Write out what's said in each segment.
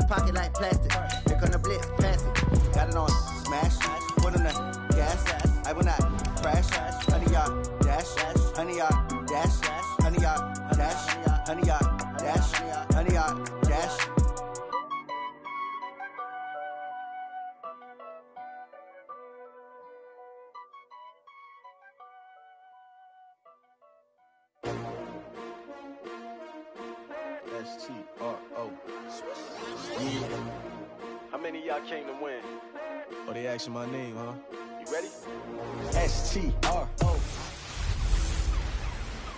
pocket like plastic. Here come the blitz, pass it. Got it on smash, put on the gas. I will not crash. 100-yard dash, 100-yard dash, 100-yard dash, 100-yard dash, 100-yard dash. S-T-R-O. Yeah. How many of y'all came to win? Oh, they asking my name, huh? You ready? S-T-R-O.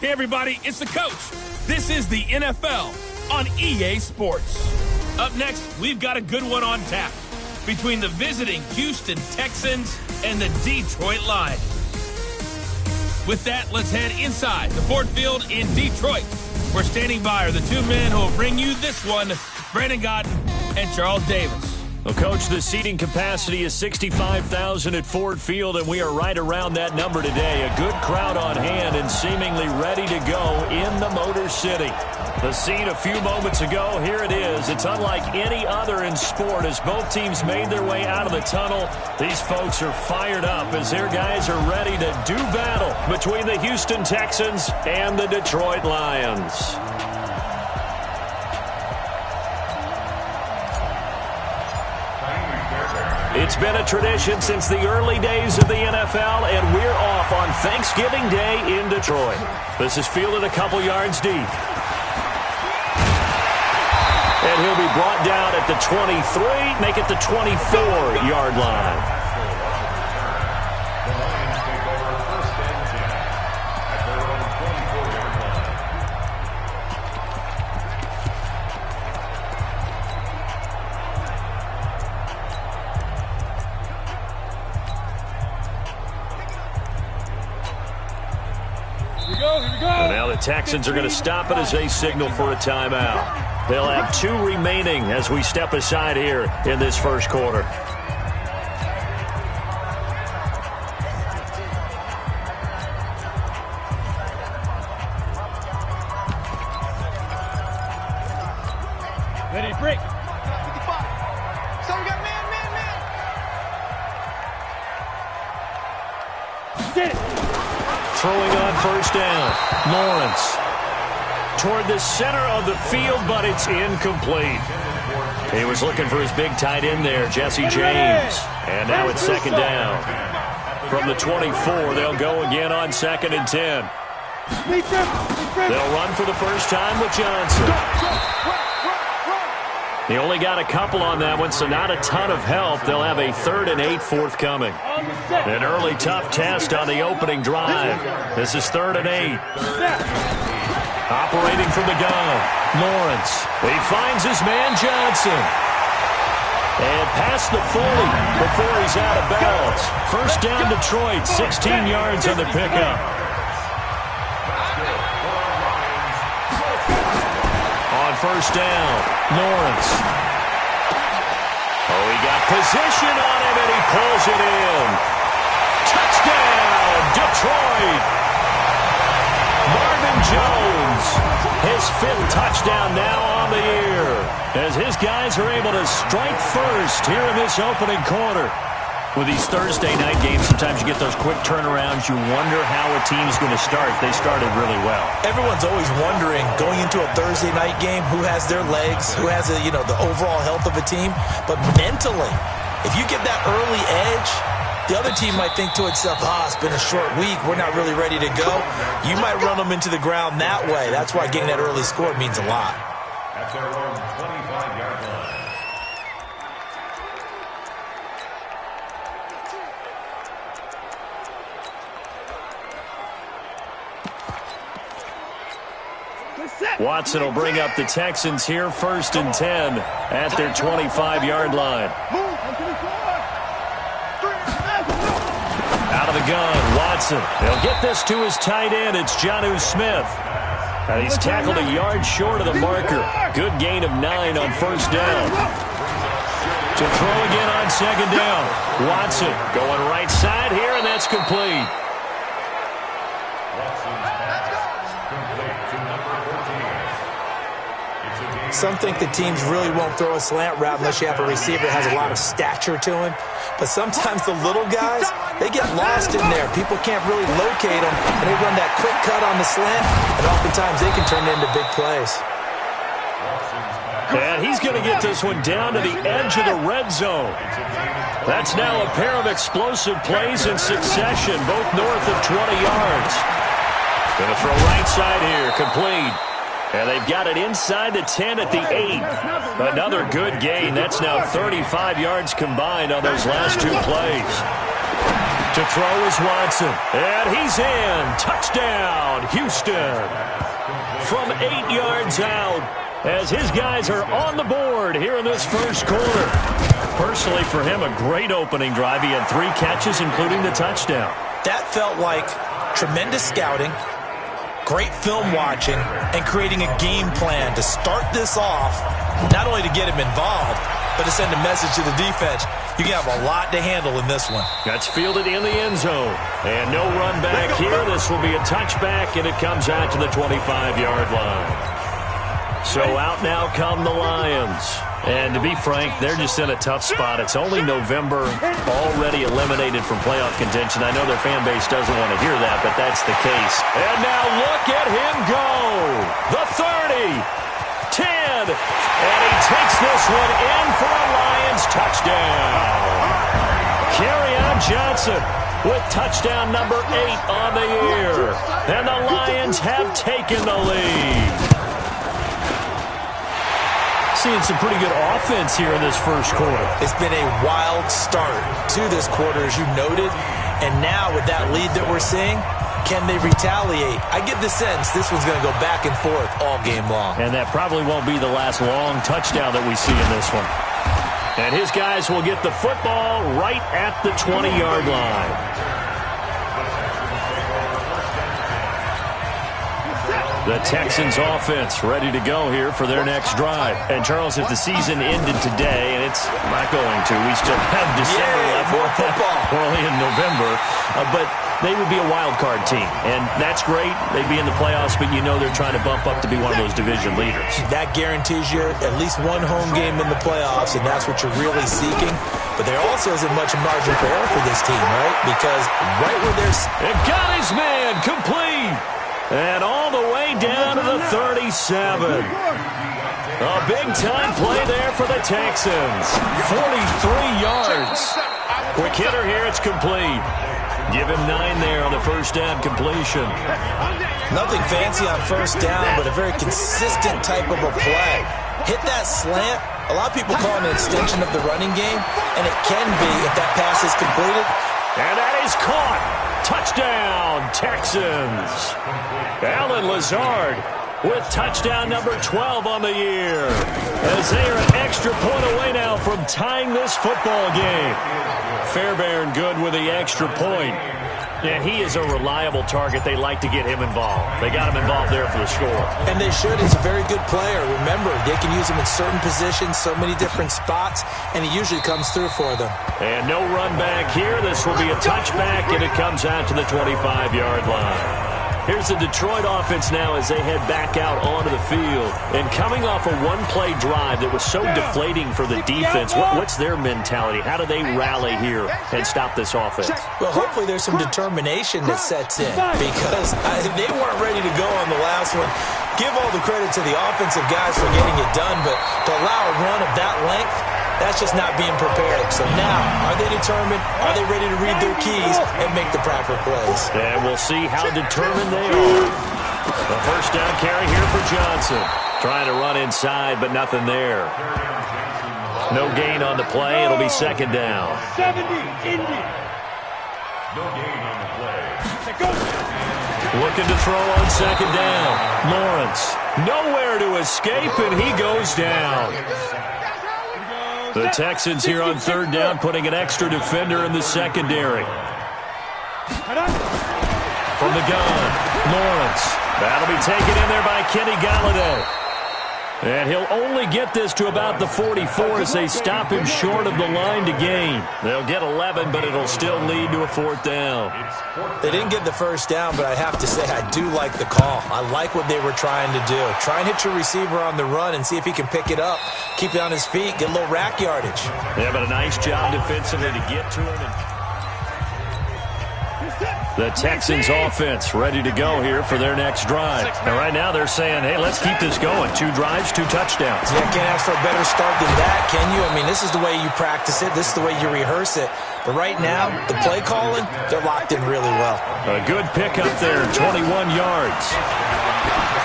Hey, everybody, it's the coach. This is the NFL on EA Sports. Up next, we've got a good one on tap between the visiting Houston Texans and the Detroit Lions. With that, let's head inside the Ford Field in Detroit. We're standing by are the two men who will bring you this one, Brandon Godden and Charles Davis. Well, Coach, the seating capacity is 65,000 at Ford Field, and we are right around that number today. A good crowd on hand and seemingly ready to go in the Motor City. The scene a few moments ago, here it is. It's unlike any other in sport as both teams made their way out of the tunnel. These folks are fired up as their guys are ready to do battle between the Houston Texans and the Detroit Lions. It's been a tradition since the early days of the NFL, and we're off on Thanksgiving Day in Detroit. This is fielded a couple yards deep. And he'll be brought down at the 23, make it the 24-yard line. And now the Texans are going to stop it as they signal for a timeout. They'll have 2 remaining as we step aside here in this first quarter. Ready, break. 55. So we got man. Get it. Throwing on first down. Lawrence toward the center of the field, but it's incomplete. He was looking for his big tight end there, Jesse James. And now it's second down. From the 24, they'll go again on 2nd and 10. They'll run for the first time with Johnson. He only got a couple on that one, so not a ton of help. They'll have a 3rd and 8 forthcoming. An early tough test on the opening drive. This is 3rd and 8. Operating from the gun, Lawrence. He finds his man Johnson. And past the 40 before he's out of bounds. First down Detroit, 16 yards on the pickup. On first down, Lawrence. Oh, he got position on him, and he pulls it in. Touchdown, Detroit. Marvin Jones, his 5th touchdown now on the year, as his guys are able to strike first here in this opening quarter. With these Thursday night games, sometimes you get those quick turnarounds. You wonder how a team's going to start. They started really well. Everyone's always wondering, going into a Thursday night game, who has their legs, who has the overall health of a team. But mentally, if you get that early edge, the other team might think to itself, it's been a short week, we're not really ready to go. You might run them into the ground that way. That's why getting that early score means a lot. That's their own 25-yard line. Watson will bring up the Texans here 1st and 10 at their 25-yard line. Out of the gun, Watson. He'll get this to his tight end. It's Jonnu Smith. And he's tackled a yard short of the marker. Good gain of 9 on first down. To throw again on second down. Watson going right side here, and that's complete. Some think the teams really won't throw a slant route unless you have a receiver that has a lot of stature to him. But sometimes the little guys, they get lost in there. People can't really locate them, and they run that quick cut on the slant, and oftentimes they can turn it into big plays. And he's going to get this one down to the edge of the red zone. That's now a pair of explosive plays in succession, both north of 20 yards. Going to throw right side here, complete. And they've got it inside the 10 at the 8. Another good gain. That's now 35 yards combined on those last two plays. To throw is Watson. And he's in. Touchdown, Houston. From 8 yards out, as his guys are on the board here in this first quarter. Personally, for him, a great opening drive. He had 3 catches, including the touchdown. That felt like tremendous scouting, great film watching, and creating a game plan to start this off, not only to get him involved, but to send a message to the defense. You can have a lot to handle in this one. That's fielded in the end zone. And no run back here. This will be a touchback, and it comes out to the 25-yard line. So out now come the Lions. And to be frank, they're just in a tough spot. It's only November, already eliminated from playoff contention. I know their fan base doesn't want to hear that, but that's the case. And now look at him go. The 30, 10, and he takes this one in for a Lions touchdown. Kerryon Johnson with touchdown number 8 on the year. And the Lions have taken the lead. Seeing some pretty good offense here in this first quarter. It's been a wild start to this quarter, as you noted. And now with that lead that we're seeing, can they retaliate? I get the sense this one's going to go back and forth all game long. And that probably won't be the last long touchdown that we see in this one. And his guys will get the football right at the 20-yard line. The Texans offense ready to go here for their next drive. And, Charles, if the season ended today, and it's not going to, we still have December left. More football. Early in November. But they would be a wild card team. And that's great. They'd be in the playoffs, but you know they're trying to bump up to be one of those division leaders. That guarantees you at least one home game in the playoffs, and that's what you're really seeking. But there also isn't much margin for error for this team, right? Because right where there's... It got his man complete. And all the way down to the 37. A big-time play there for the Texans. 43 yards. Quick hitter here, it's complete. Give him 9 there on the first down completion. Nothing fancy on first down, but a very consistent type of a play. Hit that slant. A lot of people call it an extension of the running game, and it can be if that pass is completed. And that is caught. Touchdown, Texans. Alan Lazard with touchdown number 12 on the year. As they are an extra point away now from tying this football game. Fairbairn good with the extra point. And he is a reliable target. They like to get him involved. They got him involved there for the score. And they should. He's a very good player. Remember, they can use him in certain positions, so many different spots, and he usually comes through for them. And no run back here. This will be a touchback, and it comes out to the 25-yard line. Here's the Detroit offense now as they head back out onto the field. And coming off a one-play drive that was so deflating for the defense, what's their mentality? How do they rally here and stop this offense? Well, hopefully there's some determination that sets in because they weren't ready to go on the last one. Give all the credit to the offensive guys for getting it done, but to allow a run of that length, that's just not being prepared. So now, are they determined? Are they ready to read their keys and make the proper plays? And we'll see how determined they are. The first down carry here for Johnson. Trying to run inside, but nothing there. No gain on the play. It'll be second down. 70, Indy. No gain on the play. Looking to throw on second down. Lawrence. Nowhere to escape, and he goes down. The Texans here on third down putting an extra defender in the secondary. From the gun, Lawrence. That'll be taken in there by Kenny Galladay. And he'll only get this to about the 44 as they stop him short of the line to gain. They'll get 11, but it'll still lead to a 4th down. They didn't get the first down, but I have to say I do like the call. I like what they were trying to do. Try and hit your receiver on the run and see if he can pick it up. Keep it on his feet, get a little rack yardage. Yeah, but a nice job defensively to get to him. The Texans offense ready to go here for their next drive. And right now they're saying, hey, let's keep this going. 2 drives, 2 touchdowns. Yeah, can't ask for a better start than that, can you? I mean, this is the way you practice it. This is the way you rehearse it. But right now, the play calling, they're locked in really well. A good pickup there, 21 yards.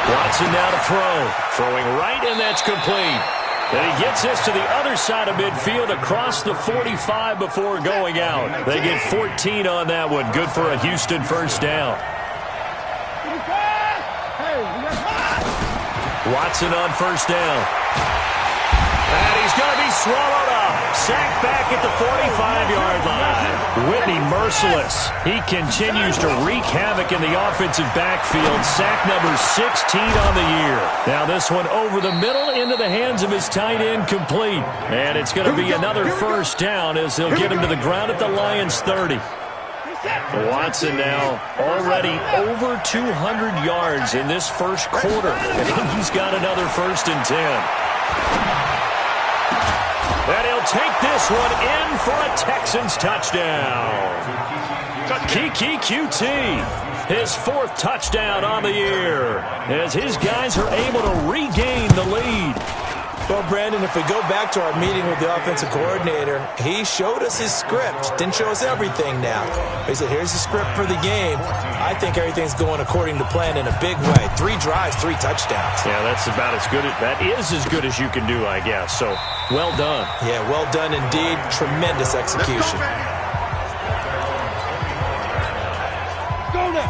Watson now to throw. Throwing right, and that's complete. And he gets this to the other side of midfield across the 45 before going out. They get 14 on that one. Good for a Houston first down. Watson on first down. And he's going to be swallowed up. Sacked back at the 45-yard line. Whitney merciless. He continues to wreak havoc in the offensive backfield. Sack number 16 on the year. Now this one over the middle into the hands of his tight end complete. And it's going to be another first down as they'll get him to the ground at the Lions 30. Watson now already over 200 yards in this first quarter. And he's got another 1st and 10. And he'll take this one in for a Texans touchdown. Kiki QT, his 4th touchdown on the year, as his guys are able to regain the lead. Well, Brandon, if we go back to our meeting with the offensive coordinator, he showed us his script. Didn't show us everything now. He said, here's the script for the game. I think everything's going according to plan in a big way. 3 drives, 3 touchdowns. Yeah, that's about as good. That is as good as you can do, I guess. So, well done. Yeah, well done indeed. Tremendous execution.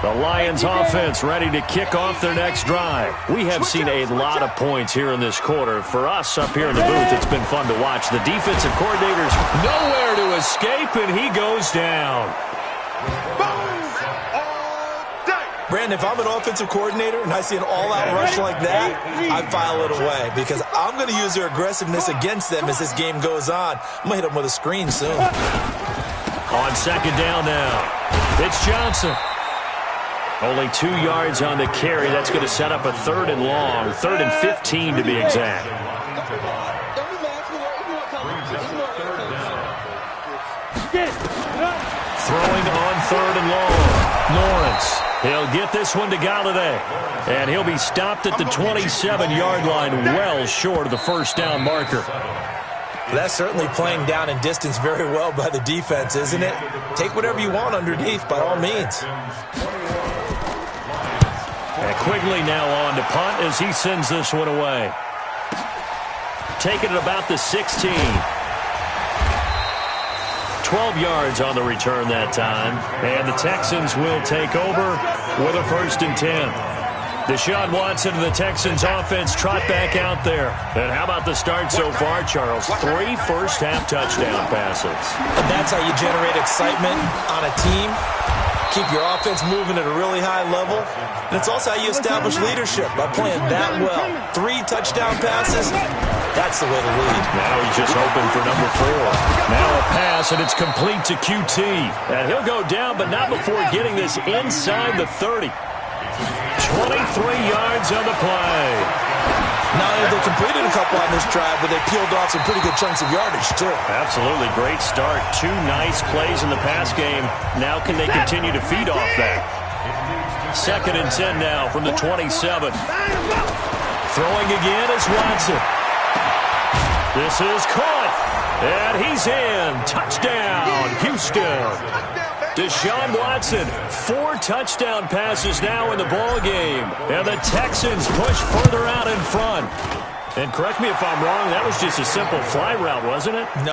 The Lions offense ready to kick off their next drive. We have seen a lot of points here in this quarter. For us up here in the booth, it's been fun to watch. The defensive coordinator's nowhere to escape, and he goes down. Brandon, if I'm an offensive coordinator and I see an all-out rush like that, I file it away because I'm going to use their aggressiveness against them as this game goes on. I'm going to hit them with a screen soon. On 2nd down now, it's Johnson. Only 2 yards on the carry. That's going to set up a 3rd and long, 3rd and 15 to be exact. Throwing on 3rd and long. Lawrence. He'll get this one to Galladay. And he'll be stopped at the 27-yard line, well short of the first down marker. That's certainly playing down in distance very well by the defense, isn't it? Take whatever you want underneath, by all means. And Quigley now on to punt as he sends this one away. Taking it about the 16. 12 yards on the return that time. And the Texans will take over with a 1st and 10. Deshaun Watson and the Texans offense trot back out there. And how about the start so far, Charles? 3 first-half touchdown passes. And that's how you generate excitement on a team. Keep your offense moving at a really high level. And it's also how you establish leadership by playing that well. 3 touchdown passes, that's the way to lead. Now he's just hoping for number 4. Now a pass, and it's complete to QT. And he'll go down, but not before getting this inside the 30. 23 yards on the play. Not only have they completed a couple on this drive, but they peeled off some pretty good chunks of yardage, too. Absolutely. Great start. 2 nice plays in the pass game. Now can they continue to feed off that? 2nd and 10 now from the 27. Throwing again is Watson. This is caught. And he's in. Touchdown, Houston. Deshaun Watson, 4 touchdown passes now in the ball game. And the Texans push further out in front. And correct me if I'm wrong, that was just a simple fly route, wasn't it? No.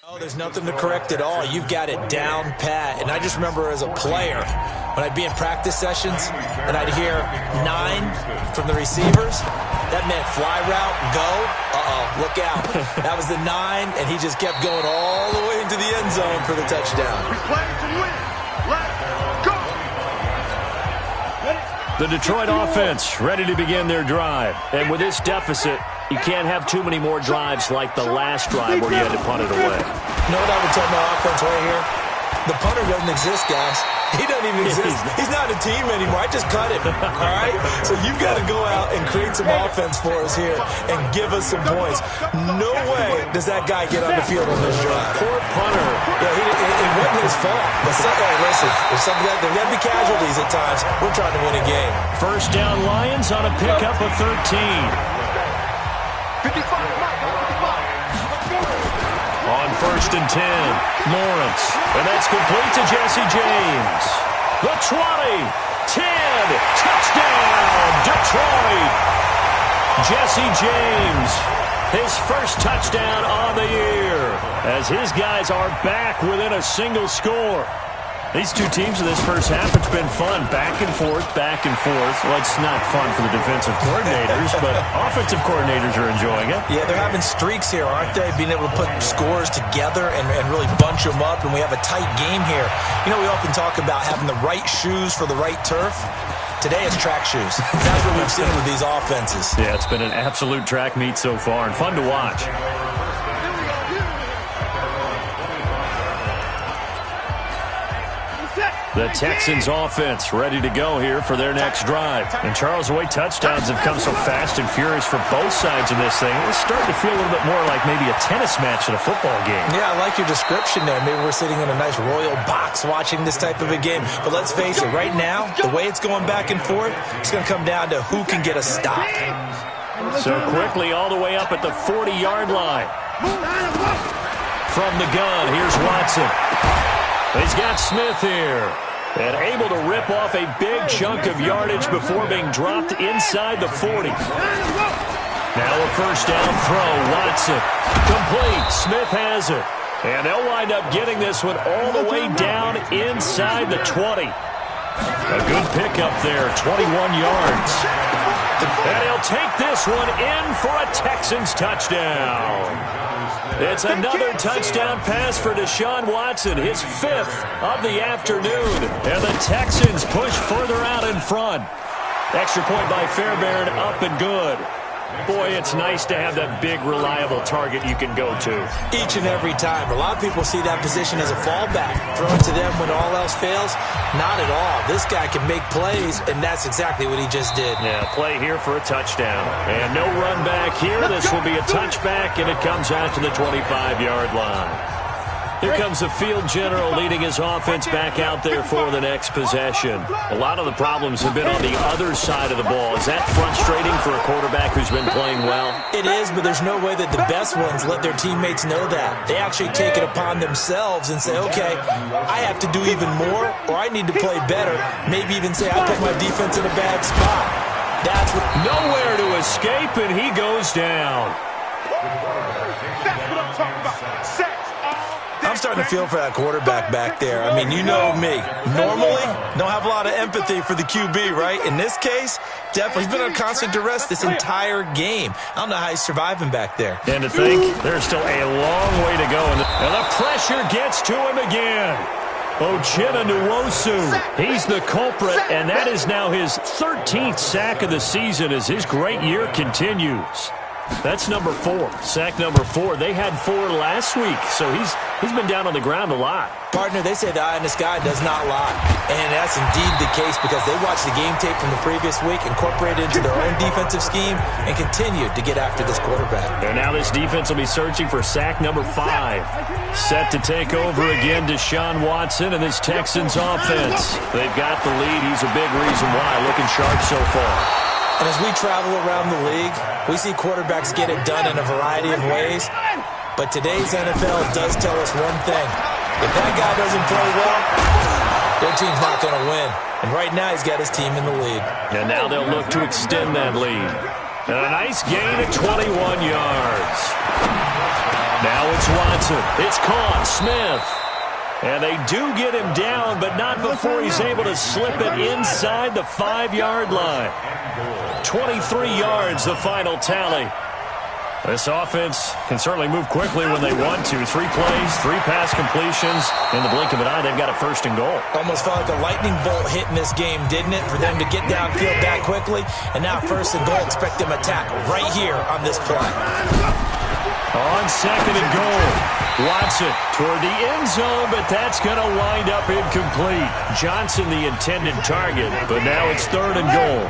Oh, there's nothing to correct at all. You've got it down pat. And I just remember as a player, when I'd be in practice sessions and I'd hear 9 from the receivers, that meant fly route, go. Uh-oh, look out. That was the 9, and he just kept going all the way into the end zone for the touchdown. We play to win. Let's go. The Detroit offense ready to begin their drive. And with this deficit, you can't have too many more drives like the last drive where you had to punt it away. You know what I would tell my offense right here? The punter doesn't exist, guys. He doesn't even exist. He's not a team anymore. I just cut him, all right? So you've got to go out and create some offense for us here and give us some points. No way does that guy get on the field on this drive. Poor punter. Yeah, it wasn't his fault. But listen, there's got to be casualties at times. We're trying to win a game. First down, Lions on a pickup of 13. 55, Mike, 55. On first and 10, Lawrence. And that's complete to Jesse James. The 20, 10, touchdown, Detroit. Jesse James, his first touchdown on the year, as his guys are back within a single score. These two teams in this first half, it's been fun. Back and forth, back and forth. Well, it's not fun for the defensive coordinators, but offensive coordinators are enjoying it. Yeah, they're having streaks here, aren't they? Being able to put scores together and really bunch them up, and we have a tight game here. You know, we often talk about having the right shoes for the right turf. Today it's track shoes. That's what we've seen with these offenses. Yeah, it's been an absolute track meet so far, and fun to watch. The Texans offense ready to go here for their next drive. And Charles, the way touchdowns have come so fast and furious for both sides of this thing, it's starting to feel a little bit more like maybe a tennis match at a football game. Yeah, I like your description there. Maybe we're sitting in a nice royal box watching this type of a game. But let's face it, right now, the way it's going back and forth, it's going to come down to who can get a stop. So quickly all the way up at the 40-yard line. From the gun, here's Watson. He's got Smith here. And able to rip off a big chunk of yardage before being dropped inside the 40. Now a first down throw. Watson. Complete. Smith has it. And they'll wind up getting this one all the way down inside the 20. A good pickup there. 21 yards. And he'll take this one in for a Texans touchdown. It's another touchdown pass for Deshaun Watson, his 5th of the afternoon. And the Texans push further out in front. Extra point by Fairbairn, up and good. Boy, it's nice to have that big, reliable target you can go to. Each and every time. A lot of people see that position as a fallback. Throw it to them when all else fails. Not at all. This guy can make plays, and that's exactly what he just did. Yeah, play here for a touchdown. And no run back here. This will be a touchback, and it comes out to the 25-yard line. Here comes the field general leading his offense back out there for the next possession. A lot of the problems have been on the other side of the ball. Is that frustrating for a quarterback who's been playing well? It is, but there's no way that the best ones let their teammates know that. They actually take it upon themselves and say, okay, I have to do even more, or I need to play better. Maybe even say I put my defense in a bad spot. That's what. Nowhere to escape, and he goes down. That's what I'm talking about. I'm starting to feel for that quarterback back there. I mean, you know me. Normally, don't have a lot of empathy for the QB, right? In this case, definitely. He's been on constant duress this entire game. I don't know how he's surviving back there. And to think, there's still a long way to go. And the pressure gets to him again. Uchenna Nwosu, he's the culprit, and that is now his 13th sack of the season as his great year continues. That's number 4. Sack number 4. They had 4 last week, so he's been down on the ground a lot. Partner, they say the eye in the sky does not lie. And that's indeed the case because they watched the game tape from the previous week, incorporated it into their own defensive scheme, and continued to get after this quarterback. And now this defense will be searching for sack number 5. Set to take over again, Deshaun Watson and this Texans offense. They've got the lead. He's a big reason why. Looking sharp so far. And as we travel around the league, we see quarterbacks get it done in a variety of ways. But today's NFL does tell us one thing. If that guy doesn't play well, their team's not going to win. And right now he's got his team in the lead. And now they'll look to extend that lead. And a nice gain of 21 yards. Now it's Watson. It's caught. Smith. And they do get him down, but not before he's able to slip it inside the 5-yard line. 23 yards, the final tally. This offense can certainly move quickly when they want to. 3 plays, 3 pass completions. In the blink of an eye, they've got a first and goal. Almost felt like a lightning bolt hit in this game, didn't it? For them to get downfield that quickly. And now first and goal, expect them to tackle right here on this play. On second and goal, Watson toward the end zone, but that's going to wind up incomplete. Johnson the intended target, but now it's third and goal.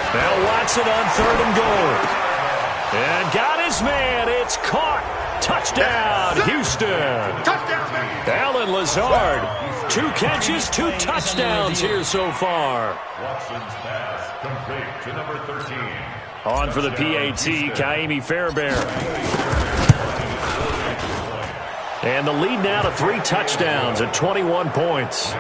Now Watson on third and goal. And got his man. It's caught. Touchdown, Houston. Allen Lazard. 2 catches, 2 touchdowns here so far. Watson's pass complete to number 13. On for the PAT, Kaimi Fairbairn. And the lead now to 3 touchdowns at 21 points.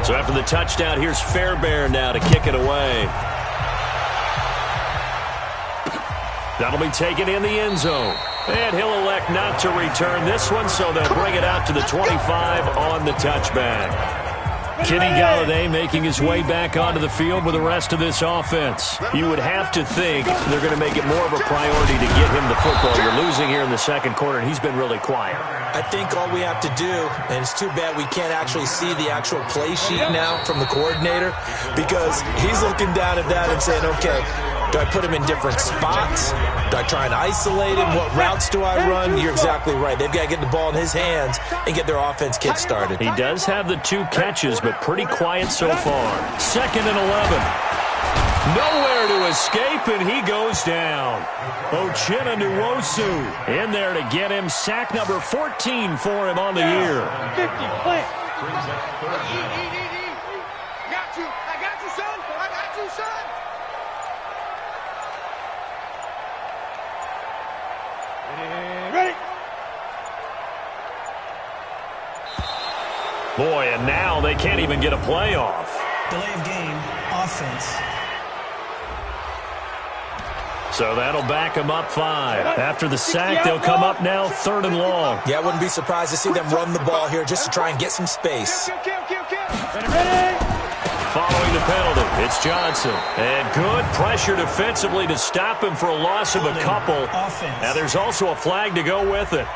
So after the touchdown, here's Fairbairn now to kick it away. That'll be taken in the end zone. And he'll elect not to return this one, so they'll bring it out to the 25 on the touchback. Kenny Golladay making his way back onto the field with the rest of this offense. You would have to think they're going to make it more of a priority to get him the football. You're losing here in the second quarter, and he's been really quiet. I think all we have to do, and it's too bad we can't actually see the actual play sheet now from the coordinator, because he's looking down at that and saying, okay, do I put him in different spots? Do I try and isolate him? What routes do I run? You're exactly right. They've got to get the ball in his hands and get their offense kick-started. He does have the 2 catches, but pretty quiet so far. 2nd and 11. Nowhere to escape, and he goes down. Uchenna Nwosu in there to get him. Sack number 14 for him on the year. 50, plant. Got you. I got you, son. I got you, son. Ready? Boy, and now they can't even get a play off. Delay of game, offense. So that'll back them up 5. After the sack, they'll come up now 3rd and long. Yeah, I wouldn't be surprised to see them run the ball here just to try and get some space. Ready? Following the penalty, it's Johnson. And good pressure defensively to stop him for a loss of a couple. Now there's also a flag to go with it.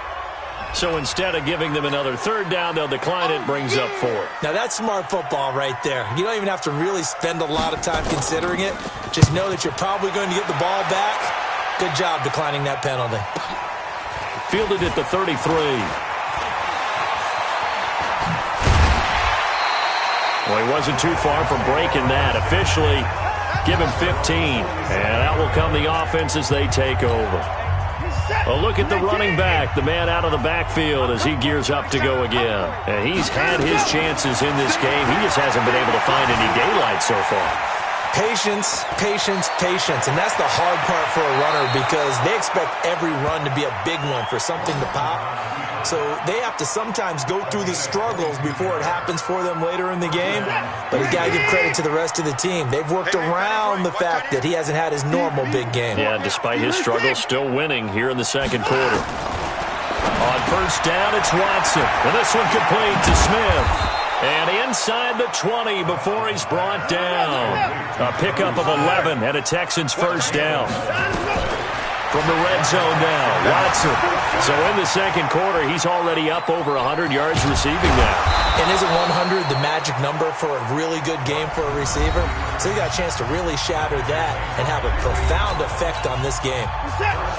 So instead of giving them another 3rd down, they'll decline it, brings up 4. Now that's smart football right there. You don't even have to really spend a lot of time considering it. Just know that you're probably going to get the ball back. Good job declining that penalty. Fielded at the 33. Well, he wasn't too far from breaking that. Officially, give him 15. And out will come the offense as they take over. A look at the running back, the man out of the backfield as he gears up to go again. And he's had his chances in this game. He just hasn't been able to find any daylight so far. Patience, patience, patience. And that's the hard part for a runner because they expect every run to be a big one for something to pop. So they have to sometimes go through the struggles before it happens for them later in the game. But you got to give credit to the rest of the team. They've worked around the fact that he hasn't had his normal big game. Yeah, despite his struggles, still winning here in the second quarter. On 1st down, it's Watson. And this one complete to Smith. And inside the 20 before he's brought down. A pickup of 11 and a Texans 1st down. From the red zone now, Watson. So in the second quarter, he's already up over 100 yards receiving now. And isn't 100 the magic number for a really good game for a receiver? So he got a chance to really shatter that and have a profound effect on this game.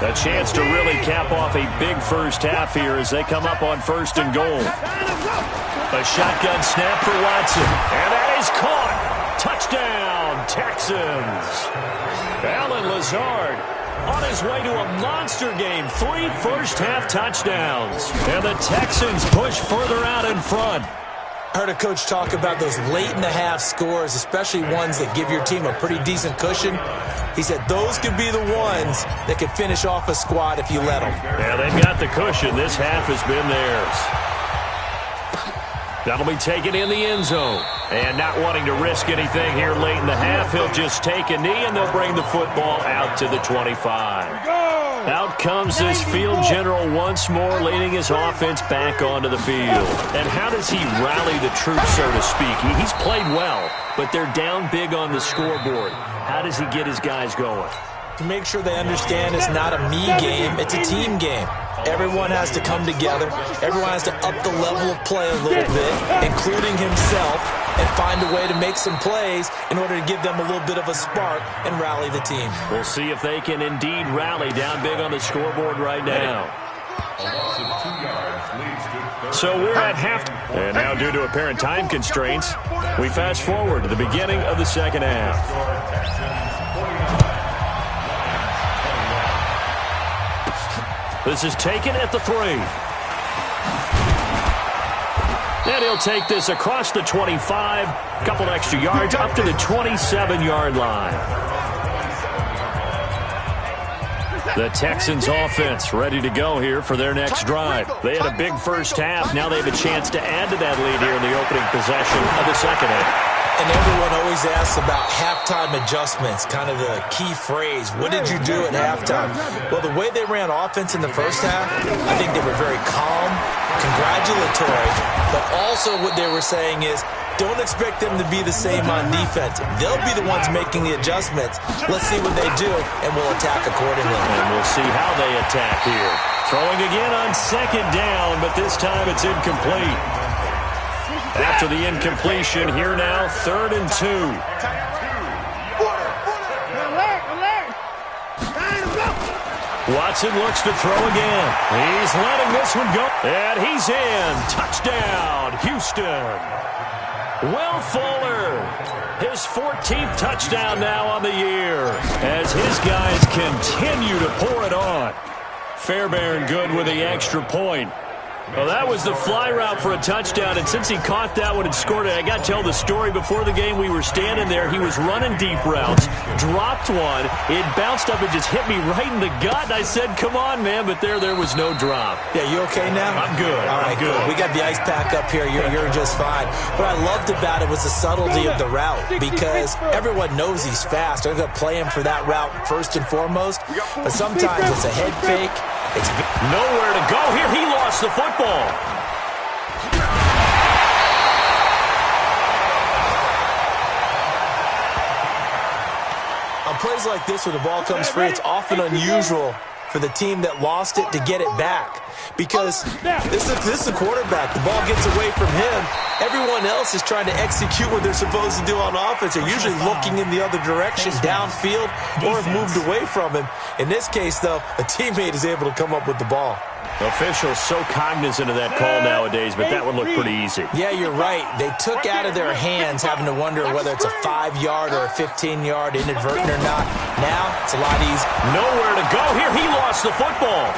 A chance to really cap off a big first half here as they come up on 1st and goal. A shotgun snap for Watson. And that is caught. Touchdown, Texans. Allen Lazard on his way to a monster game. 3 first-half touchdowns. And the Texans push further out in front. I heard a coach talk about those late-in-the-half scores, especially ones that give your team a pretty decent cushion. He said those could be the ones that could finish off a squad if you let them. Yeah, they've got the cushion. This half has been theirs. That'll be taken in the end zone. And not wanting to risk anything here late in the half, he'll just take a knee, and they'll bring the football out to the 25. Out comes this field general once more, leading his offense back onto the field. And how does he rally the troops, so to speak? He's played well, but they're down big on the scoreboard. How does he get his guys going? To make sure they understand it's not a me game, it's a team game. Everyone has to come together. Everyone has to up the level of play a little bit, including himself, and find a way to make some plays in order to give them a little bit of a spark and rally the team. We'll see if they can indeed rally down big on the scoreboard right now. So we're at half. And now, due to apparent time constraints, we fast forward to the beginning of the second half. This is taken at the 3. And he'll take this across the 25, a couple extra yards, up to the 27-yard line. The Texans offense ready to go here for their next drive. They had a big first half. Now they have a chance to add to that lead here in the opening possession of the second half. And everyone always asks about halftime adjustments, kind of the key phrase. What did you do at halftime? Well, the way they ran offense in the first half, I think they were very calm, congratulatory, but also what they were saying is, don't expect them to be the same on defense. They'll be the ones making the adjustments. Let's see what they do, and we'll attack accordingly. And we'll see how they attack here. Throwing again on second down, but this time it's incomplete. After the incompletion, here now, 3rd and 2. Watson looks to throw again. He's letting this one go. And he's in. Touchdown, Houston. Will Fuller, his 14th touchdown now on the year, as his guys continue to pour it on. Fairbairn good with the extra point. Well, that was the fly route for a touchdown, and since he caught that one and scored it, I got to tell the story. Before the game, we were standing there. He was running deep routes, dropped one. It bounced up and just hit me right in the gut, and I said, come on, man, but there was no drop. Yeah, you okay now? I'm good. All right, good. We got the ice pack up here. You're just fine. What I loved about it was the subtlety of the route, because everyone knows he's fast. They're going to play him for that route first and foremost, but sometimes it's a head fake. It's nowhere to go here. He lost the football. On plays like this where the ball comes free, it's often unusual for the team that lost it to get it back, because this is the quarterback. The ball gets away from him. Everyone else is trying to execute what they're supposed to do on offense. They're usually looking in the other direction, downfield, or have moved away from him. In this case, though, a teammate is able to come up with the ball. Officials so cognizant of that call nowadays, but that one looked pretty easy. Yeah, you're right. They took out of their hands having to wonder whether it's a 5-yard or a 15-yard, inadvertent or not. Now, it's a lot easier. Nowhere to go here. He lost the football.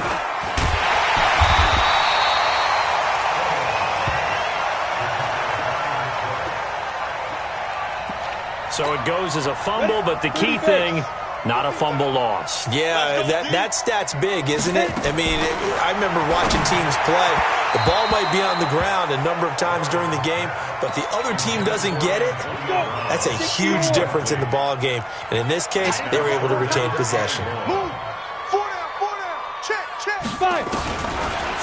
So it goes as a fumble, but the key thing, not a fumble loss. Yeah, that stat's big, isn't it? I mean, I remember watching teams play. The ball might be on the ground a number of times during the game, but the other team doesn't get it. That's a huge difference in the ball game. And in this case, they were able to retain possession.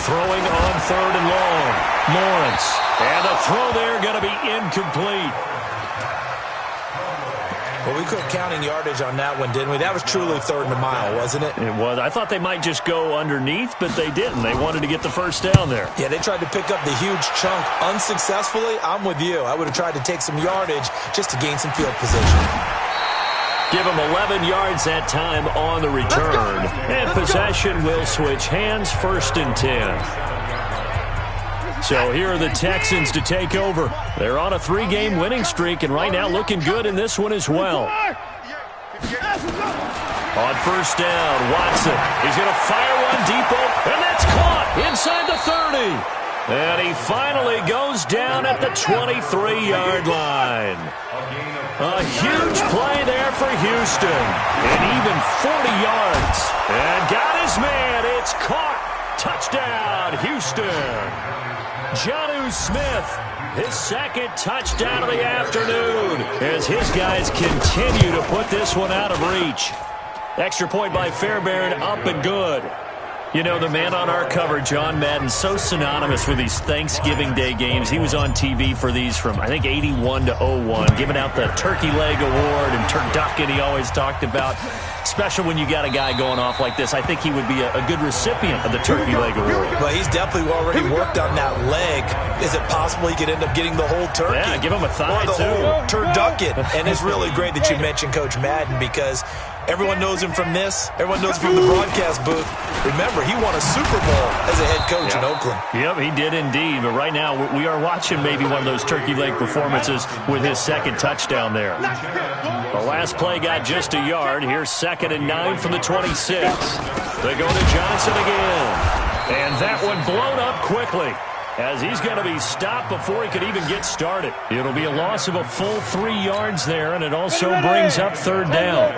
Throwing on 3rd and long. Lawrence. And the throw there going to be incomplete. Well, we quit counting yardage on that one, didn't we? That was truly 3rd and a mile, wasn't it? It was. I thought they might just go underneath, but they didn't. They wanted to get the first down there. Yeah, they tried to pick up the huge chunk unsuccessfully. I'm with you. I would have tried to take some yardage just to gain some field position. Give them 11 yards that time on the return. And possession will switch hands, 1st and 10. So here are the Texans to take over. They're on a 3-game winning streak, and right now looking good in this one as well. On 1st down, Watson. He's going to fire one deep open, and that's caught inside the 30. And he finally goes down at the 23-yard line. A huge play there for Houston. And even 40 yards. And got his man. It's caught. Touchdown, Houston. Jonnu Smith, his second touchdown of the afternoon as his guys continue to put this one out of reach. Extra point by Fairbairn, up and good. You know, the man on our cover, John Madden, so synonymous with these Thanksgiving Day games. He was on TV for these from, I think, 81 to 01, giving out the Turkey Leg Award and turducken he always talked about. Special when you got a guy going off like this. I think he would be a good recipient of the Turkey Leg Award. But he's definitely already worked on that leg. Is it possible he could end up getting the whole turkey? Yeah, give him a thigh, or the too. whole turducken. And it's really great that you mentioned Coach Madden because everyone knows him from this. Everyone knows him from the broadcast booth. Remember, he won a Super Bowl as a head coach in Oakland. Yep, he did indeed. But right now, we are watching maybe one of those turkey leg performances with his second touchdown there. The last play got just a yard. Here's 2nd and 9 from the 26. They go to Johnson again. And that one blown up quickly, as he's going to be stopped before he could even get started. It'll be a loss of a full 3 yards there, and it also brings up 3rd down.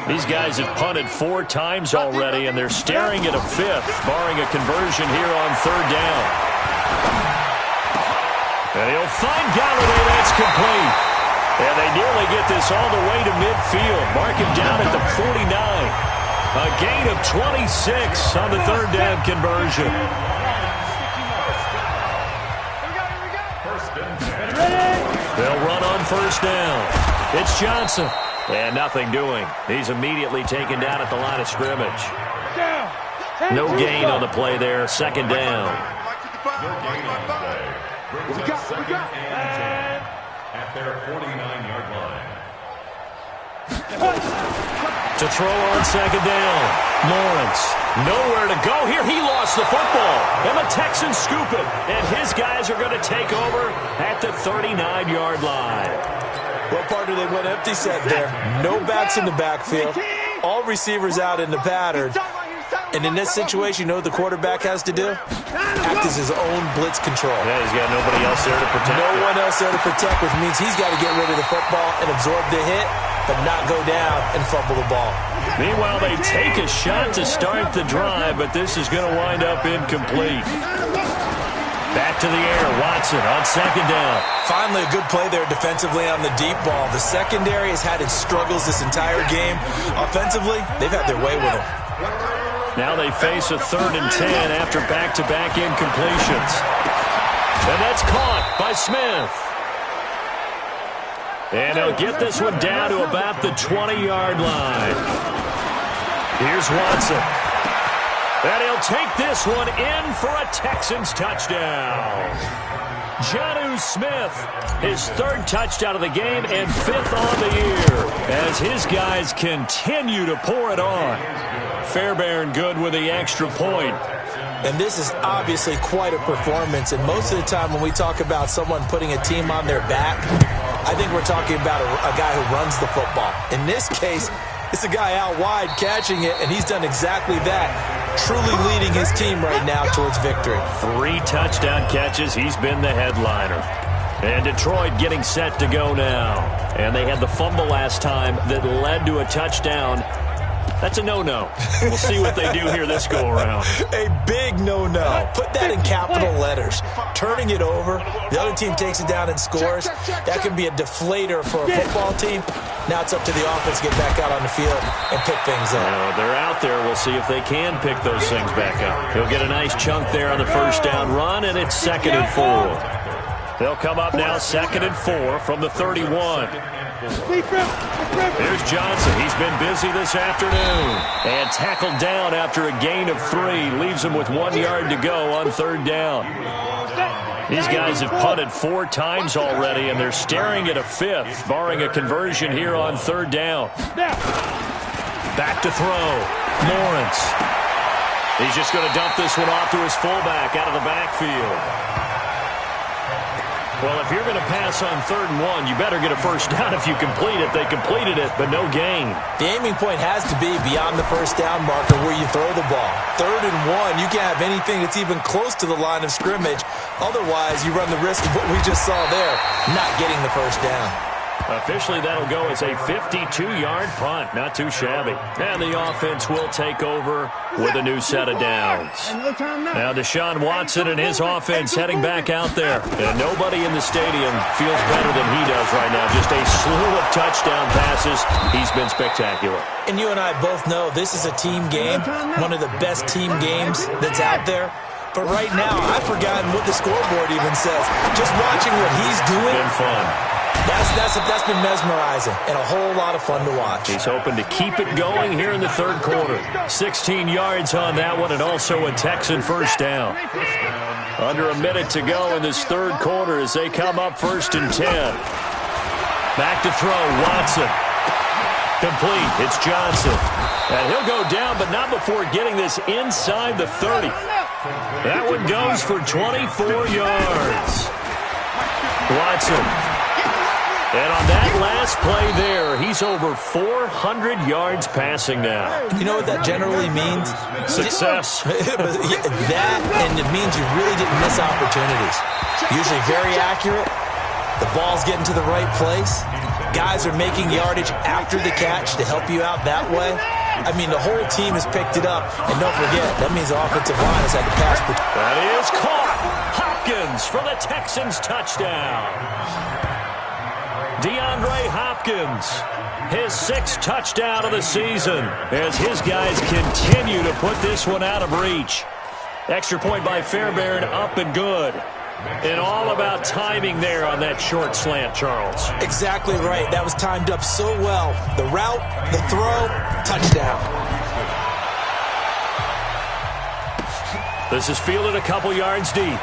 These guys have punted 4 times already, and they're staring at a 5th, barring a conversion here on 3rd down. And he'll find Galladay. That's complete. And they nearly get this all the way to midfield. Mark him down at the 49. A gain of 26 on the 3rd down conversion. They'll run on 1st down. It's Johnson. And nothing doing. He's immediately taken down at the line of scrimmage. No gain on the play there. 2nd down. No gain on the play. Brings up 2nd and 10 at their 49-yard line. To throw on 2nd down. Lawrence. Nowhere to go here. He lost the football. And the Texans scoop it. And his guys are going to take over at the 39-yard line. Well, partner, they went empty set there. No backs in the backfield. All receivers out in the pattern. And in this situation, you know what the quarterback has to do? Act as his own blitz control. Yeah, he's got nobody else there to protect. No one else there to protect, which means he's got to get rid of the football and absorb the hit, but not go down and fumble the ball. Meanwhile, they take a shot to start the drive, but this is going to wind up incomplete. Back to the air, Watson on 2nd down. Finally, a good play there defensively on the deep ball. The secondary has had its struggles this entire game. Offensively, they've had their way with him. Now they face a 3rd and 10 after back-to-back incompletions. And that's caught by Smith. And he'll get this one down to about the 20-yard line. Here's Watson. And he'll take this one in for a Texans touchdown. Jonnu Smith, his 3rd touchdown of the game and 5th on the year, as his guys continue to pour it on. Fairbairn good with the extra point. And this is obviously quite a performance. And most of the time when we talk about someone putting a team on their back, I think we're talking about a guy who runs the football. In this case, it's a guy out wide catching it, and he's done exactly that, truly leading his team right now towards victory. 3 touchdown catches. He's been the headliner. And Detroit getting set to go now. And they had the fumble last time that led to a touchdown. That's a no-no. We'll see what they do here this go-around. A big no-no. Put that in capital letters. Turning it over, the other team takes it down and scores. That can be a deflator for a football team. Now it's up to the offense to get back out on the field and pick things up. They're out there. We'll see if they can pick those things back up. He'll get a nice chunk there on the 1st down run, and it's 2nd and 4. They'll come up now 2nd and 4 from the 31. There's Johnson. He's been busy this afternoon. And tackled down after a gain of 3. Leaves him with 1 yard to go on 3rd down. These guys have punted 4 times already, and they're staring at a 5th, barring a conversion here on 3rd down. Back to throw. Lawrence. He's just going to dump this one off to his fullback out of the backfield. Well, if you're going to pass on 3rd and 1, you better get a 1st down if you complete it. They completed it, but no gain. The aiming point has to be beyond the 1st down marker where you throw the ball. 3rd and 1, you can't have anything that's even close to the line of scrimmage. Otherwise, you run the risk of what we just saw there, not getting the 1st down. Officially, that'll go as a 52-yard punt. Not too shabby. And the offense will take over with a new set of downs. Now Deshaun Watson and his offense heading back out there. And nobody in the stadium feels better than he does right now. Just a slew of touchdown passes. He's been spectacular. And you and I both know this is a team game, one of the best team games that's out there. But right now, I've forgotten what the scoreboard even says. Just watching what he's doing. Been fun. That's been mesmerizing and a whole lot of fun to watch. He's hoping to keep it going here in the third quarter. 16 yards on that one and also a Texan first down. Under a minute to go in this third quarter as they come up 1st and 10. Back to throw, Watson. Complete, it's Johnson. And he'll go down, but not before getting this inside the 30. That one goes for 24 yards. Watson. And on that last play there, he's over 400 yards passing now. You know what that generally means? Success. That, and it means you really didn't miss opportunities. Usually very accurate. The ball's getting to the right place. Guys are making yardage after the catch to help you out that way. I mean, the whole team has picked it up. And don't forget, that means the offensive line has had to pass. That is caught. Hopkins for the Texans touchdown. DeAndre Hopkins, his 6th touchdown of the season as his guys continue to put this one out of reach. Extra point by Fairbairn, up and good. And all about timing there on that short slant, Charles. Exactly right. That was timed up so well. The route, the throw, touchdown. This is fielded a couple yards deep.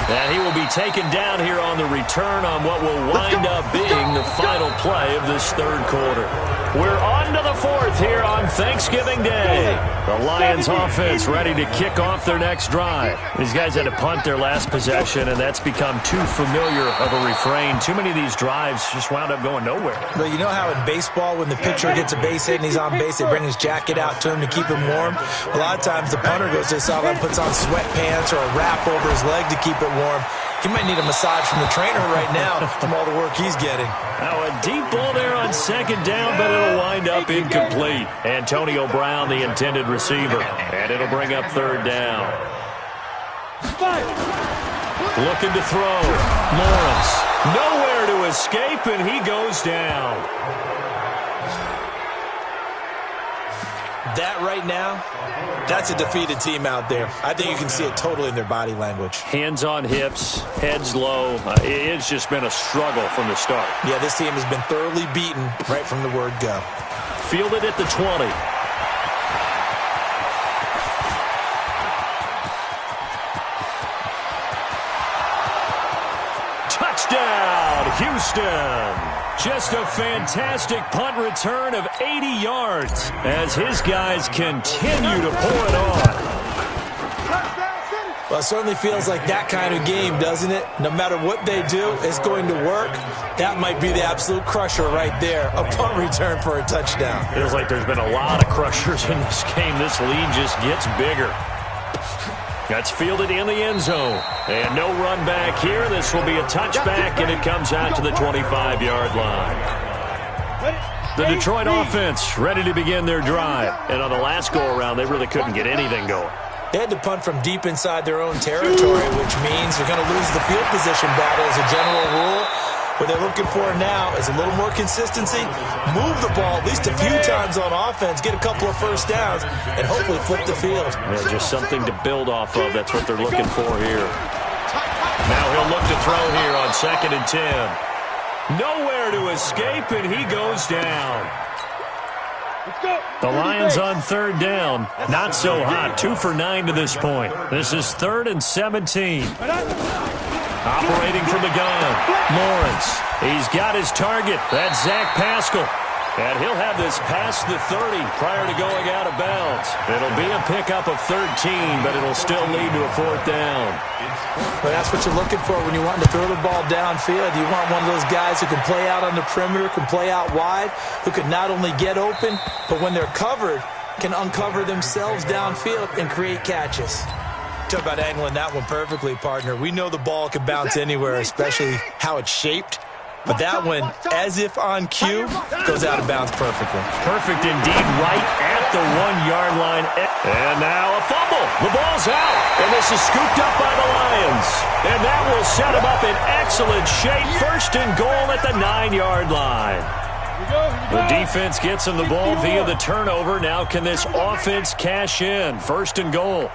And he will be taken down here on the return on what will wind up being the final play of this third quarter. We're on to the 4th here on Thanksgiving Day. The Lions offense ready to kick off their next drive. These guys had to punt their last possession, and that's become too familiar of a refrain. Too many of these drives just wound up going nowhere. Well, you know how in baseball, when the pitcher gets a base hit and he's on base, they bring his jacket out to him to keep him warm? A lot of times the punter goes to the sideline, puts on sweatpants or a wrap over his leg to keep it warm. He might need a massage from the trainer right now from all the work he's getting. Now a deep ball there on 2nd down, but it'll wind up incomplete. Antonio Brown, the intended receiver. And it'll bring up 3rd down. Looking to throw. Lawrence. Nowhere to escape, and he goes down. That right now, that's a defeated team out there. I think you can see it totally in their body language. Hands on hips, heads low. It's just been a struggle from the start. Yeah, this team has been thoroughly beaten right from the word go. Fielded at the 20. Touchdown, Houston. Just a fantastic punt return of 80 yards as his guys continue to pour it on. Well, it certainly feels like that kind of game, doesn't it? No matter what they do, it's going to work. That might be the absolute crusher right there, a punt return for a touchdown. Feels like there's been a lot of crushers in this game. This lead just gets bigger. That's fielded in the end zone. And no run back here. This will be a touchback, and it comes out to the 25-yard line. The Detroit offense ready to begin their drive. And on the last go-around, they really couldn't get anything going. They had to punt from deep inside their own territory, which means they're going to lose the field position battle as a general rule. What they're looking for now is a little more consistency, move the ball at least a few times on offense, get a couple of first downs, and hopefully flip the field. Yeah, just something to build off of. That's what they're looking for here. Now he'll look to throw here on 2nd and 10. Nowhere to escape, and he goes down. The Lions on 3rd down. Not so hot. 2 for 9 to this point. This is 3rd and 17. Operating from the gun, Lawrence. He's got his target. That's Zach Pascal. And he'll have this past the 30 prior to going out of bounds. It'll be a pickup of 13, but it'll still lead to a 4th down. Well, that's what you're looking for when you want to throw the ball downfield. You want one of those guys who can play out on the perimeter, can play out wide, who can not only get open, but when they're covered, can uncover themselves downfield and create catches. Talk about angling that one perfectly, partner. We know the ball can bounce anywhere, especially how it's shaped. But that one, as if on cue, goes out of bounds perfectly. Perfect indeed, right at the 1-yard line. And now a fumble. The ball's out, and this is scooped up by the Lions. And that will set them up in excellent shape. First and goal at the 9-yard line. The defense gets them the ball via the turnover. Now can this offense cash in? First and goal.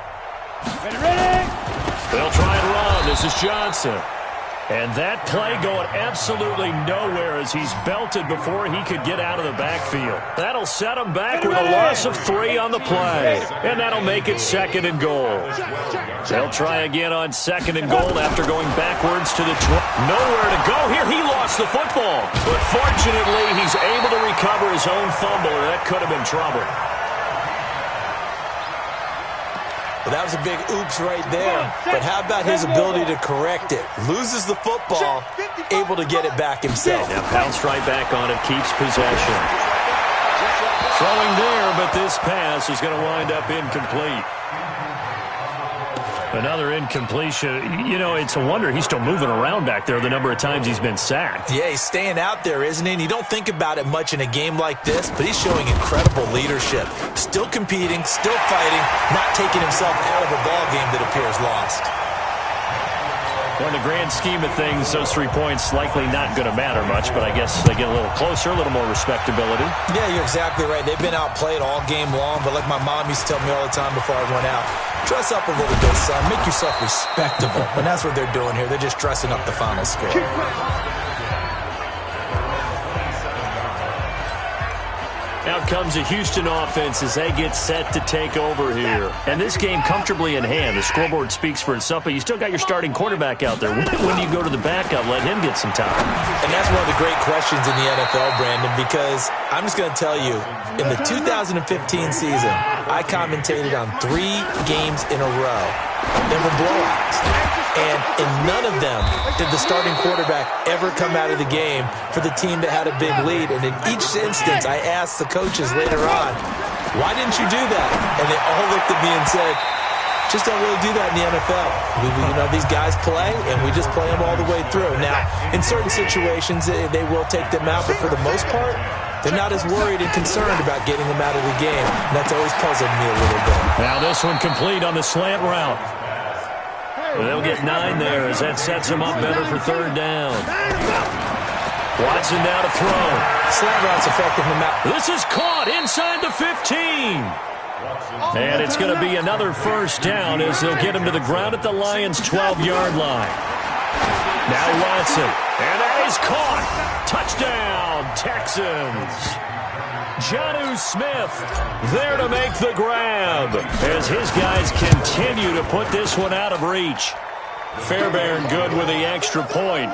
They'll try and run. This is Johnson. And that play going absolutely nowhere as he's belted before he could get out of the backfield. That'll set him back with a loss of 3 on the play. And that'll make it second and goal. They'll try again on second and goal after going backwards to the nowhere to go here. He lost the football. But fortunately, he's able to recover his own fumble, or that could have been trouble. Well, that was a big oops right there. But how about his ability to correct it? Loses the football, able to get it back himself. Yeah, bounced right back on it, keeps possession. Throwing there, but this pass is going to wind up incomplete. Another incompletion. You know, it's a wonder he's still moving around back there the number of times he's been sacked. Yeah, he's staying out there, isn't he? And you don't think about it much in a game like this, but he's showing incredible leadership. Still competing, still fighting, not taking himself out of a ball game that appears lost. Well, in the grand scheme of things, those 3 points likely not going to matter much, but I guess they get a little closer, a little more respectability. Yeah, you're exactly right. They've been outplayed all game long, but like my mom used to tell me all the time before I went out, dress up a little bit, son. Make yourself respectable. And that's what they're doing here. They're just dressing up the final score. Out comes the Houston offense as they get set to take over here. And this game comfortably in hand. The scoreboard speaks for itself, but you still got your starting quarterback out there. When do you go to the backup, let him get some time? And that's one of the great questions in the NFL, Brandon, because I'm just going to tell you, in the 2015 season, I commentated on 3 games in a row. They were blowouts. And in none of them did the starting quarterback ever come out of the game for the team that had a big lead. And in each instance, I asked the coaches later on, why didn't you do that? And they all looked at me and said, just don't really do that in the NFL. You know, these guys play, and we just play them all the way through. Now, in certain situations, they will take them out, but for the most part, they're not as worried and concerned about getting them out of the game. And that's always puzzled me a little bit. Now this one complete on the slant route. They'll get 9 there as that sets them up better for third down. Watson now to throw. Slant route's effective no matter. This is caught inside the 15. And it's going to be another first down as they'll get him to the ground at the Lions' 12-yard line. Now Watson. And that is caught. Touchdown, Texans. Jonnu Smith there to make the grab as his guys continue to put this one out of reach. Fairbairn good with the extra point.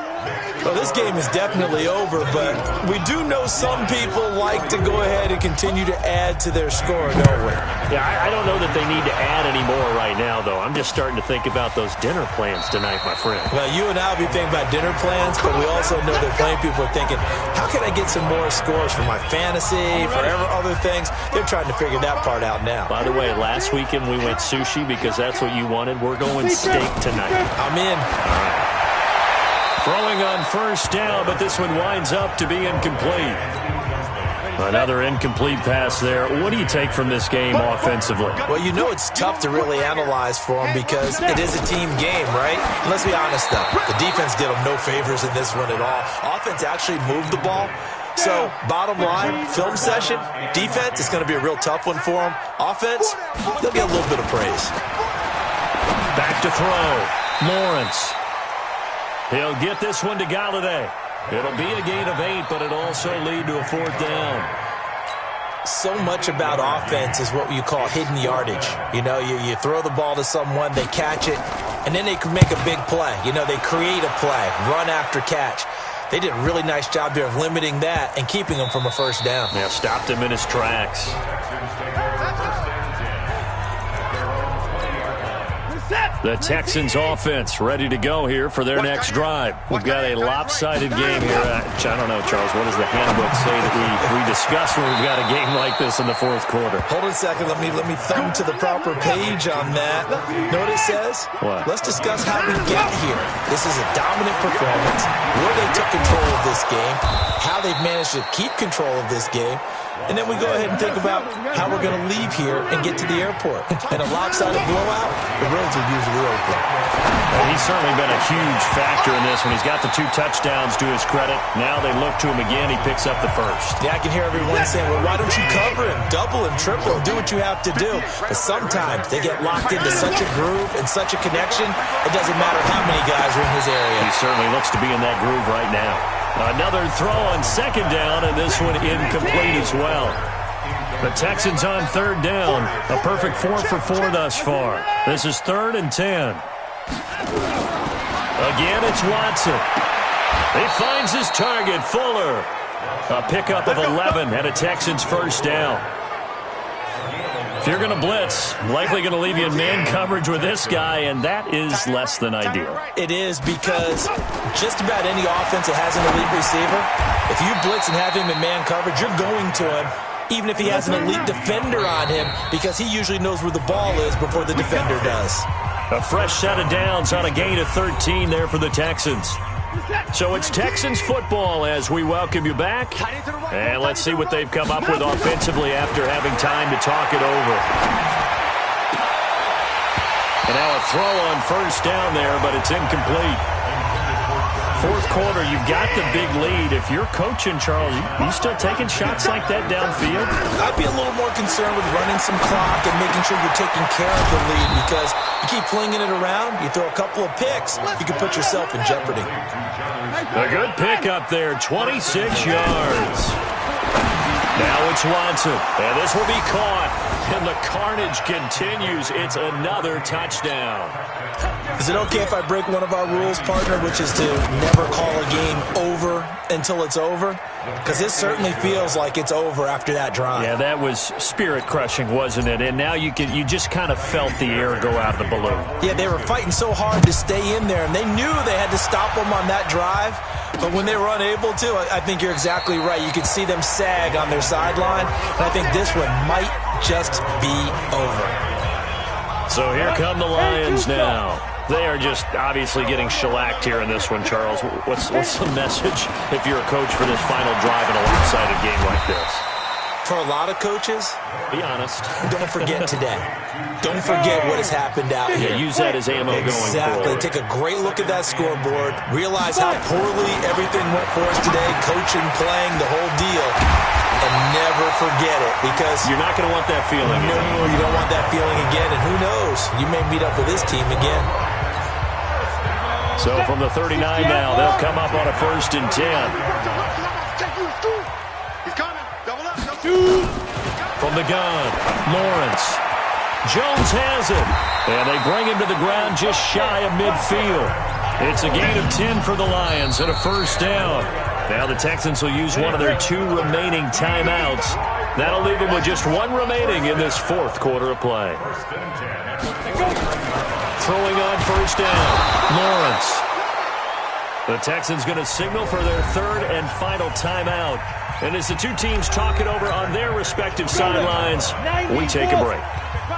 Well, this game is definitely over, but we do know some people like to go ahead and continue to add to their score, don't we? Yeah, I don't know that they need to add any more right now, though. I'm just starting to think about those dinner plans tonight, my friend. Well, you and I will be thinking about dinner plans, but we also know that plenty of people are thinking, how can I get some more scores for my fantasy, for other things? They're trying to figure that part out now. By the way, last weekend we went sushi because that's what you wanted. We're going steak tonight. I'm in. All right. Throwing on first down, but this one winds up to be incomplete. Another incomplete pass there. What do you take from this game offensively? Well, you know it's tough to really analyze for them because it is a team game, right? And let's be honest, though. The defense did them no favors in this one at all. Offense actually moved the ball. So, bottom line, film session, defense is going to be a real tough one for them. Offense, they'll get a little bit of praise. Back to throw. Lawrence. He'll get this one to Galladay. It'll be a gain of 8, but it'll also lead to a fourth down. So much about offense is what you call hidden yardage. You know, you throw the ball to someone, they catch it, and then they can make a big play. You know, they create a play, run after catch. They did a really nice job here of limiting that and keeping him from a first down. Yeah, stopped him in his tracks. Set. The Texans offense ready to go here for their next drive. We've got a lopsided game here. I don't know, Charles, what does the handbook say that we discuss when we've got a game like this in the fourth quarter? Hold on a second. Let me thumb to the proper page on that. Know what it says? What? Let's discuss how we get here. This is a dominant performance, where they took control of this game, how they've managed to keep control of this game, and then we go ahead and think about how we're going to leave here and get to the airport. And a lopsided blowout, the roads are usually open. Well, he's certainly been a huge factor in this one. He's got the 2 touchdowns to his credit. Now they look to him again. He picks up the first. Yeah, I can hear everyone saying, well, why don't you cover him? Double him, triple him, do what you have to do. But sometimes they get locked into such a groove and such a connection, it doesn't matter how many guys are in his area. He certainly looks to be in that groove right now. Another throw on second down, and this one incomplete as well. The Texans on third down. A perfect 4 for 4 thus far. This is 3rd and 10. Again, it's Watson. He finds his target, Fuller. A pickup of 11 and a Texans first down. If you're going to blitz, likely going to leave you in man coverage with this guy, and that is less than ideal. It is, because just about any offense that has an elite receiver, if you blitz and have him in man coverage, you're going to him, even if he has an elite defender on him, because he usually knows where the ball is before the defender does. A fresh set of downs on a gain of 13 there for the Texans. So it's Texans football as we welcome you back. And let's see what they've come up with offensively after having time to talk it over. And now a throw on first down there, but it's incomplete. Fourth quarter, you've got the big lead. If you're coaching, Charles, you still taking shots like that downfield? I'd be a little more concerned with running some clock and making sure you're taking care of the lead, because you keep flinging it around, you throw a couple of picks, you can put yourself in jeopardy. A good pick up there, 26 yards. Now it's Watson, and this will be caught, and the carnage continues. It's another touchdown. Is it okay if I break one of our rules, partner, which is to never call a game over until it's over? Because this certainly feels like it's over after that drive. Yeah, that was spirit-crushing, wasn't it? And now you just kind of felt the air go out of the balloon. Yeah, they were fighting so hard to stay in there, and they knew they had to stop them on that drive. But when they were unable to, I think you're exactly right. You could see them sag on their sideline, and I think this one might just be over. So here come the Lions now. They are just obviously getting shellacked here in this one, Charles. What's the message if you're a coach for this final drive in a lopsided game like this? For a lot of coaches, be honest. Don't forget today. Don't forget what has happened out here. Use that as ammo going forward. Exactly. Take a great look at that scoreboard. Realize how poorly everything went for us today. Coaching, playing, the whole deal. And never forget it, because you're not going to want that feeling. No, you don't want that feeling again. And who knows? You may meet up with this team again. So from the 39 now, they'll come up on a 1st and 10. From the gun, Lawrence. Jones has it. And they bring him to the ground just shy of midfield. It's a gain of 10 for the Lions and a first down. Now the Texans will use one of their 2 remaining timeouts. That'll leave them with just 1 remaining in this fourth quarter of play. Throwing on first down, Lawrence. The Texans going to signal for their 3rd and final timeout. And as the 2 teams talk it over on their respective sidelines, we take a break.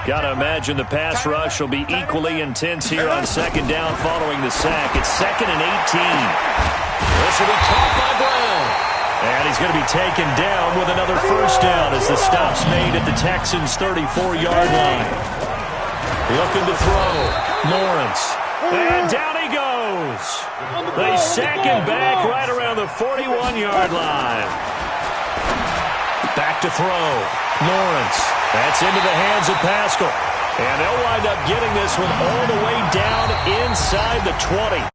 Got to imagine the pass rush will be equally intense here on second down following the sack. It's 2nd and 18. This will be caught by Brown. And he's going to be taken down with another first down as the stop's made at the Texans' 34-yard line. Looking to throw. Lawrence. And down he goes. They sack him back right around the 41-yard line. Back to throw. Lawrence. That's into the hands of Pascal. And they'll wind up getting this one all the way down inside the 20.